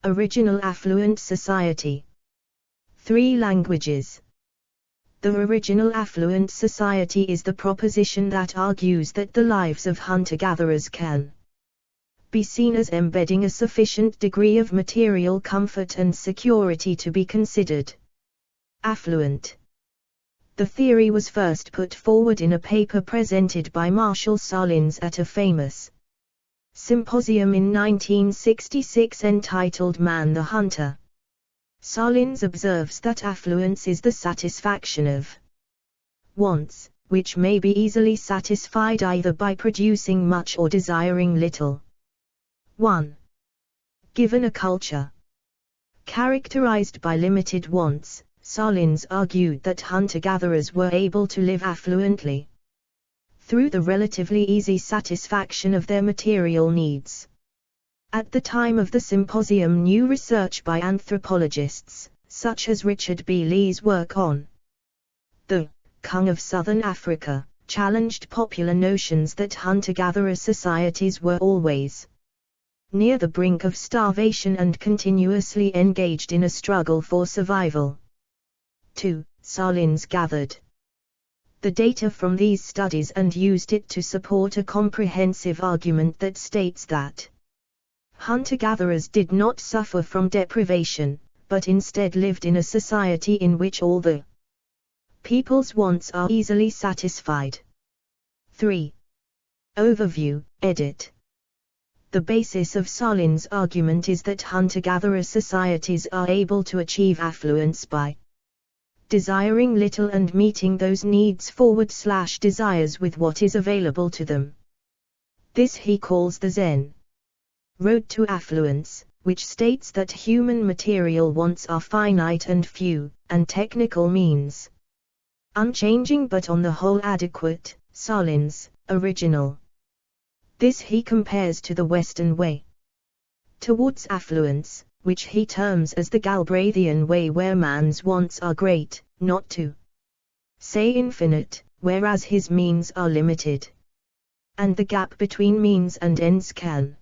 Original affluent society. 3 languages. The original affluent society is the proposition that argues that the lives of hunter-gatherers can be seen as embedding a sufficient degree of material comfort and security to be considered affluent. The theory was first put forward in a paper presented by Marshall Salins at a famous symposium in 1966 entitled Man the Hunter. Salins observes that affluence is the satisfaction of wants, which may be easily satisfied either by producing much or desiring little. 1. Given a culture characterized by limited wants, Salins argued that hunter-gatherers were able to live affluently through the relatively easy satisfaction of their material needs. At the time of the symposium, new research by anthropologists, such as Richard B. Lee's work on the Kung of Southern Africa, challenged popular notions that hunter-gatherer societies were always near the brink of starvation and continuously engaged in a struggle for survival. 2. Salins gathered the data from these studies and used it to support a comprehensive argument that states that hunter-gatherers did not suffer from deprivation, but instead lived in a society in which all the people's wants are easily satisfied. 3. Overview, edit. The basis of Salins' argument is that hunter-gatherer societies are able to achieve affluence by desiring little and meeting those needs / desires with what is available to them. This he calls the Zen road to affluence, which states that human material wants are finite and few, and technical means unchanging but on the whole adequate. Salins, original. This he compares to the Western way towards affluence, which he terms as the Galbraithian way, where man's wants are great, not to say infinite, whereas his means are limited. And the gap between means and ends can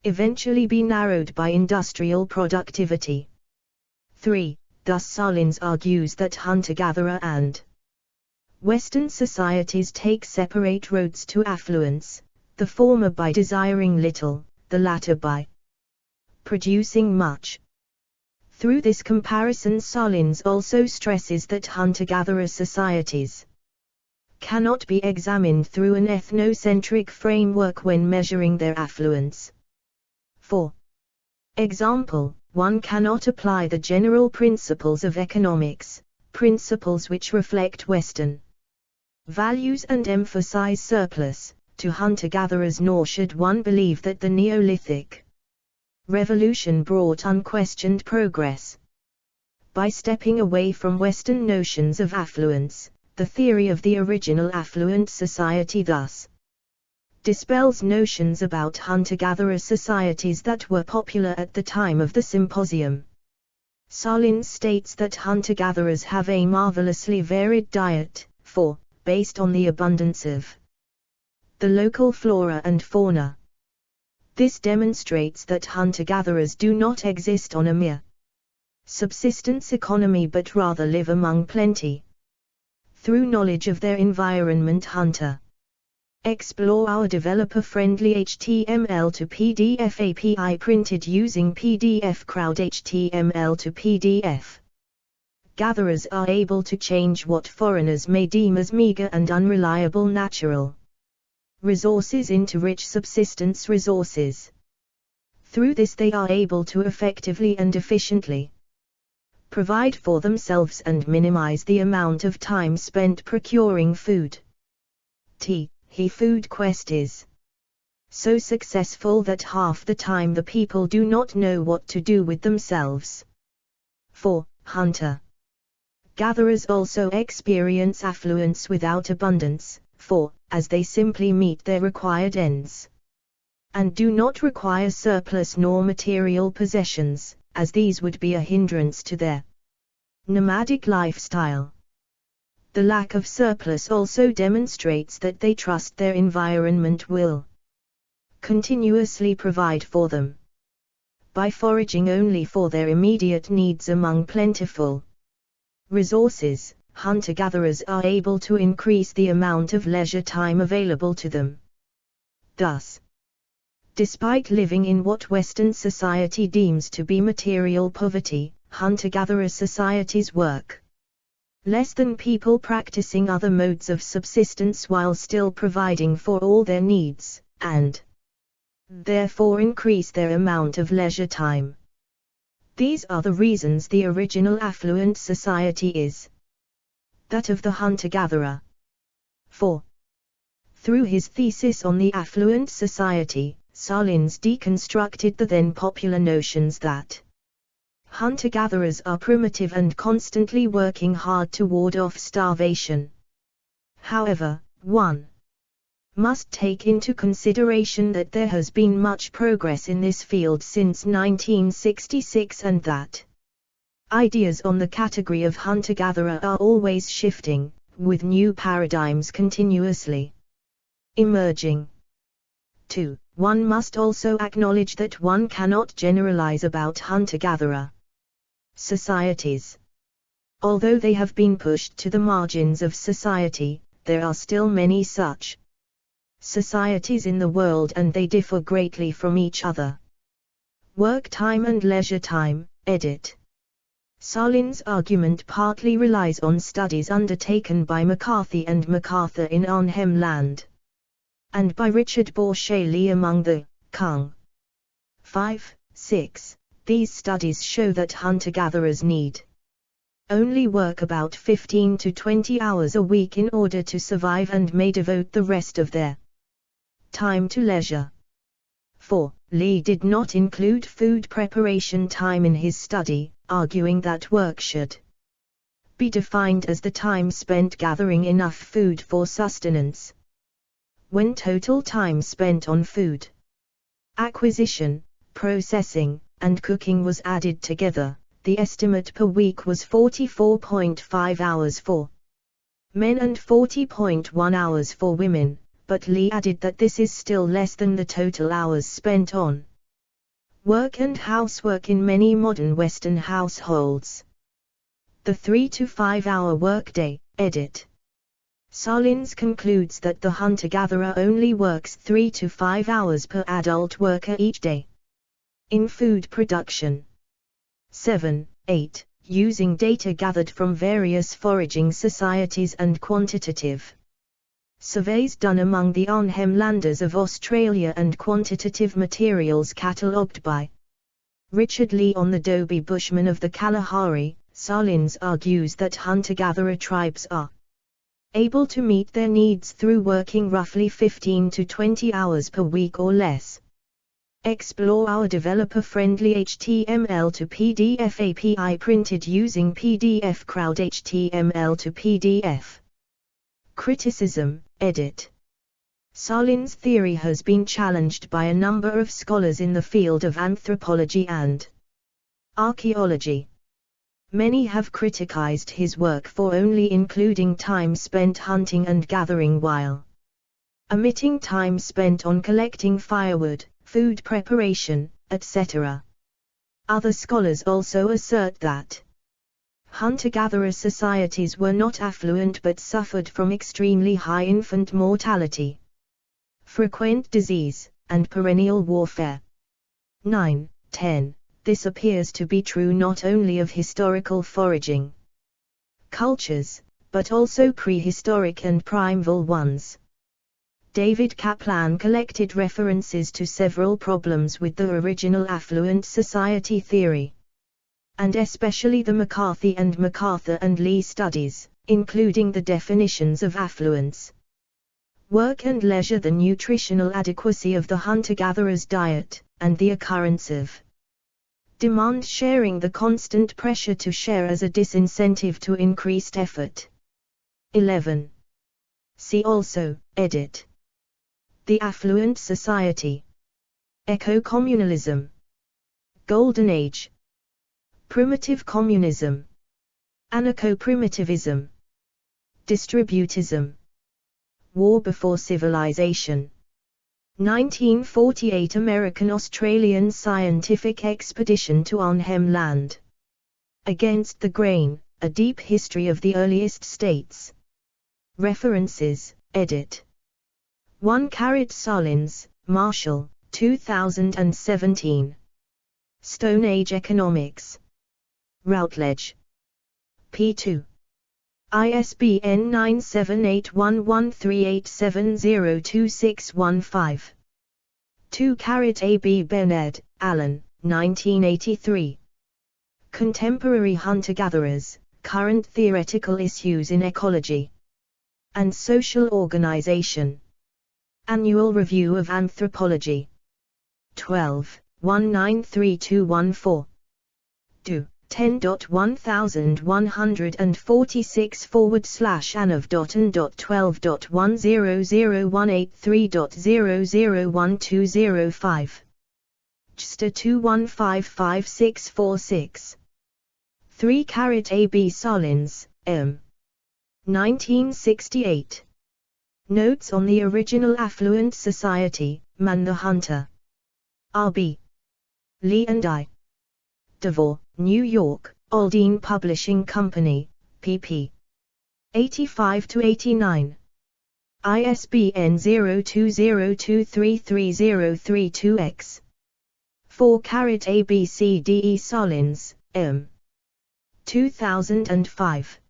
eventually be narrowed by industrial productivity. 3. Thus Salins argues that hunter-gatherer and Western societies take separate roads to affluence, the former by desiring little, the latter by producing much. Through this comparison, Salins also stresses that hunter-gatherer societies cannot be examined through an ethnocentric framework when measuring their affluence. For example, one cannot apply the general principles of economics, principles which reflect Western values and emphasize surplus, to hunter-gatherers, nor should one believe that the Neolithic revolution brought unquestioned progress. By stepping away from Western notions of affluence, the theory of the original affluent society thus dispels notions about hunter-gatherer societies that were popular at the time of the symposium. Salins states that hunter-gatherers have a marvelously varied diet, based on the abundance of the local flora and fauna. This demonstrates that hunter-gatherers do not exist on a mere subsistence economy but rather live among plenty. Through knowledge of their environment, hunter explore our developer-friendly HTML to PDF API printed using PDF Crowd HTML to PDF. Gatherers are able to change what foreigners may deem as meager and unreliable natural resources into rich subsistence resources. Through this they are able to effectively and efficiently provide for themselves and minimize the amount of time spent procuring food. The food quest is so successful that half the time the people do not know what to do with themselves. 4. Hunter gatherers also experience affluence without abundance, as they simply meet their required ends and do not require surplus nor material possessions, as these would be a hindrance to their nomadic lifestyle. The lack of surplus also demonstrates that they trust their environment will continuously provide for them. by foraging only for their immediate needs among plentiful resources, hunter-gatherers are able to increase the amount of leisure time available to them. Thus, despite living in what Western society deems to be material poverty, hunter-gatherer societies work less than people practicing other modes of subsistence while still providing for all their needs, and therefore increase their amount of leisure time. These are the reasons the original affluent society is that of the hunter-gatherer. 4. Through his thesis on the affluent society, Salins deconstructed the then popular notions that hunter-gatherers are primitive and constantly working hard to ward off starvation. However, one must take into consideration that there has been much progress in this field since 1966 and that ideas on the category of hunter-gatherer are always shifting, with new paradigms continuously emerging. 2. One must also acknowledge that one cannot generalize about hunter-gatherer societies. Although they have been pushed to the margins of society, there are still many such societies in the world and they differ greatly from each other. Work time and leisure time, edit. Salins' argument partly relies on studies undertaken by McCarthy and MacArthur in Arnhem Land, and by Richard Borshaley among the Kung. 5, 6. These studies show that hunter-gatherers need only work about 15 to 20 hours a week in order to survive and may devote the rest of their time to leisure. 4. Lee did not include food preparation time in his study, arguing that work should be defined as the time spent gathering enough food for sustenance. When total time spent on food acquisition, processing, and cooking was added together, the estimate per week was 44.5 hours for men and 40.1 hours for women, but Lee added that this is still less than the total hours spent on work and housework in many modern Western households. The 3 to 5 hour workday, edit. Salins concludes that the hunter-gatherer only works 3 to 5 hours per adult worker each day in food production. 7, 8. Using data gathered from various foraging societies and quantitative surveys done among the Arnhem Landers of Australia and quantitative materials catalogued by Richard Lee on the Dobie Bushmen of the Kalahari, Salins argues that hunter-gatherer tribes are able to meet their needs through working roughly 15 to 20 hours per week or less. Explore our developer-friendly HTML to PDF API printed using PDF Crowd HTML to PDF. Criticism, edit. Salins' theory has been challenged by a number of scholars in the field of anthropology and archaeology. Many have criticized his work for only including time spent hunting and gathering while omitting time spent on collecting firewood, food preparation, etc. Other scholars also assert that hunter-gatherer societies were not affluent but suffered from extremely high infant mortality, frequent disease, and perennial warfare. 9, 10. This appears to be true not only of historical foraging cultures, but also prehistoric and primeval ones. David Kaplan collected references to several problems with the original affluent society theory, and especially the McCarthy and MacArthur and Lee studies, including the definitions of affluence, work and leisure, the nutritional adequacy of the hunter-gatherer's diet, and the occurrence of demand sharing, the constant pressure to share as a disincentive to increased effort. 11. See also, edit. The Affluent Society, Eco-communalism, Golden Age, Primitive communism, Anarcho-primitivism, Distributism, War before civilization. 1948 American-Australian scientific expedition to Arnhem Land. Against the Grain, A Deep History of the Earliest States. References, edit. 1 Solins, Marshall, 2017. Stone Age Economics. Routledge. p. 2. ISBN 9781138702615. 2 A. B. Bened, Alan, 1983. Contemporary Hunter-Gatherers, Current Theoretical Issues in Ecology and Social Organization. Annual Review of Anthropology. 12, 193214. Do. 10.1011.12.10.10018.001205. JSTA 2155646. 3 A. B. Solins, M. 1968. Notes on the Original Affluent Society, Man the Hunter. R. B. Lee and I. Devore, New York, Aldine Publishing Company, pp. 85-89. ISBN 0202333032-X. 4 A. B. C. D. E. Solins, M. 2005.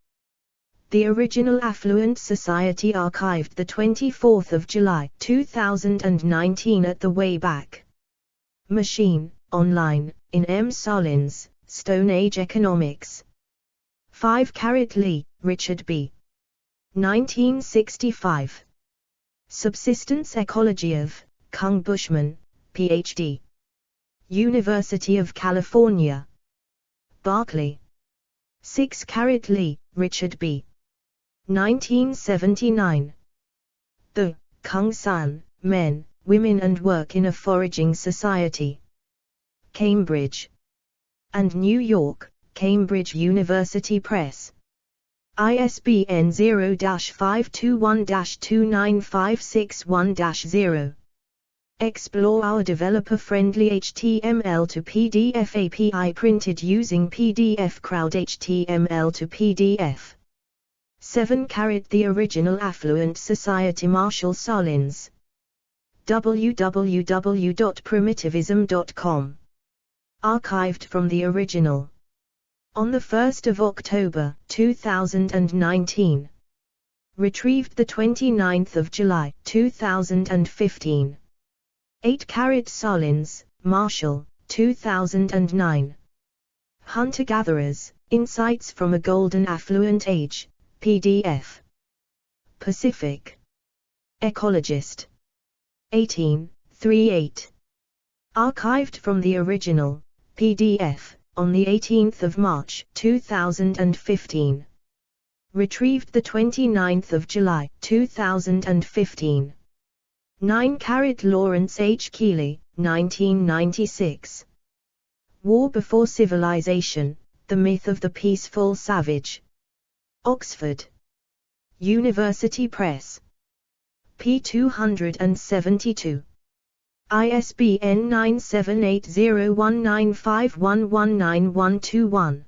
The Original Affluent Society, archived 24 July 2019 at the Wayback Machine, online, in M. Solins, Stone Age Economics. 5 Lee, Richard B. 1965. Subsistence Ecology of Kung Bushman, Ph.D. University of California. Berkeley. 6 Lee, Richard B. 1979. The Kung San, Men, Women and Work in a Foraging Society. Cambridge and New York, Cambridge University Press. ISBN 0-521-29561-0. Explore our developer-friendly HTML to PDF API printed using PDF Crowd HTML to PDF. 7 The Original Affluent Society, Marshall Solins. www.primitivism.com. Archived from the original. On 1 October 2019. Retrieved 29 July 2015. 8 Solins, Marshall, 2009. Hunter-Gatherers, Insights from a Golden Affluent Age, PDF. Pacific Ecologist. 1838. Archived from the original, PDF, on 18 March 2015. Retrieved 29 July 2015. 9 Lawrence H. Keeley, 1996. War Before Civilization, The Myth of the Peaceful Savage. Oxford University Press. p. 272. ISBN 9780195119121.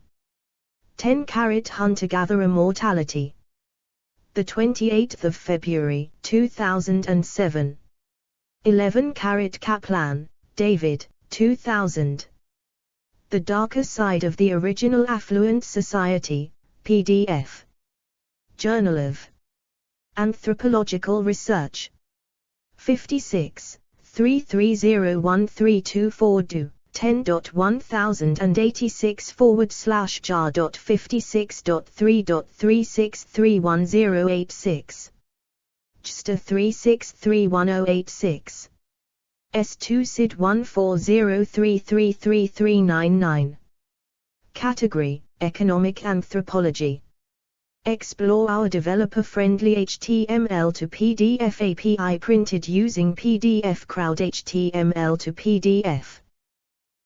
10 Hunter-Gatherer Mortality. 28 February 2007. 11 Kaplan, David, 2000. The Darker Side of the Original Affluent Society, PDF. Journal of Anthropological Research. 56, 3301324 do. 10.1086/jar.56.3.3631086. JSTA 36311086. S2 SID 140333399. Category: Economic Anthropology. Explore our developer-friendly HTML to PDF API printed using PDF Crowd HTML to PDF.